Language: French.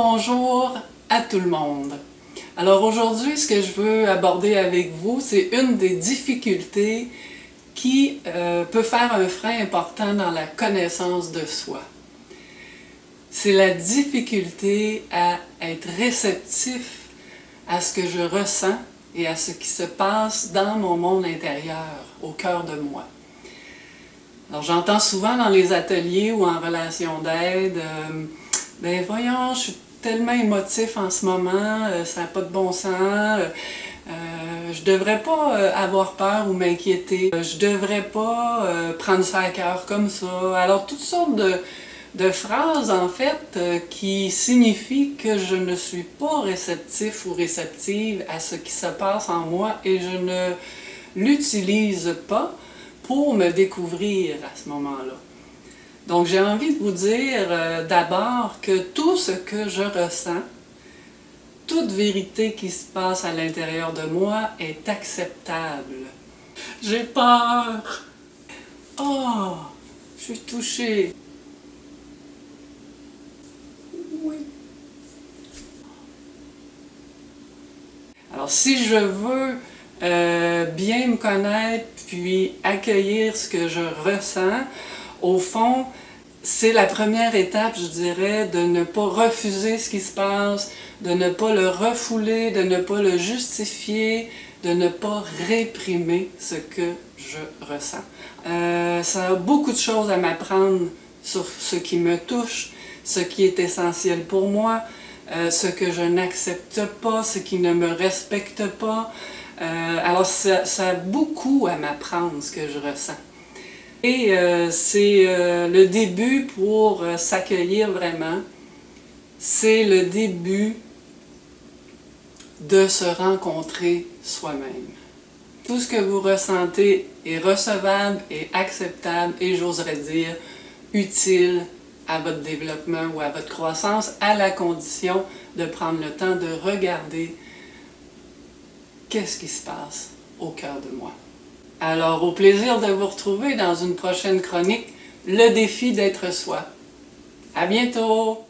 Bonjour à tout le monde. Alors aujourd'hui, ce que je veux aborder avec vous, c'est une des difficultés qui peut faire un frein important dans la connaissance de soi. C'est la difficulté à être réceptif à ce que je ressens et à ce qui se passe dans mon monde intérieur, au cœur de moi. Alors j'entends souvent dans les ateliers ou en relation d'aide, ben voyons, je suis tellement émotif en ce moment, ça n'a pas de bon sens, je devrais pas avoir peur ou m'inquiéter, je devrais pas prendre ça à cœur comme ça. Alors toutes sortes de phrases en fait qui signifient que je ne suis pas réceptif ou réceptive à ce qui se passe en moi et je ne l'utilise pas pour me découvrir à ce moment-là. Donc j'ai envie de vous dire d'abord que tout ce que je ressens, toute vérité qui se passe à l'intérieur de moi est acceptable. J'ai peur. Oh, je suis touchée. Oui. Alors si je veux bien me connaître puis accueillir ce que je ressens, au fond, c'est la première étape, je dirais, de ne pas refuser ce qui se passe, de ne pas le refouler, de ne pas le justifier, de ne pas réprimer ce que je ressens. Ça a beaucoup de choses à m'apprendre sur ce qui me touche, ce qui est essentiel pour moi, ce que je n'accepte pas, ce qui ne me respecte pas. Alors ça a beaucoup à m'apprendre ce que je ressens. Et c'est le début pour s'accueillir vraiment, c'est le début de se rencontrer soi-même. Tout ce que vous ressentez est recevable et acceptable et j'oserais dire utile à votre développement ou à votre croissance, à la condition de prendre le temps de regarder qu'est-ce qui se passe au cœur de moi. Alors, au plaisir de vous retrouver dans une prochaine chronique, le défi d'être soi. À bientôt!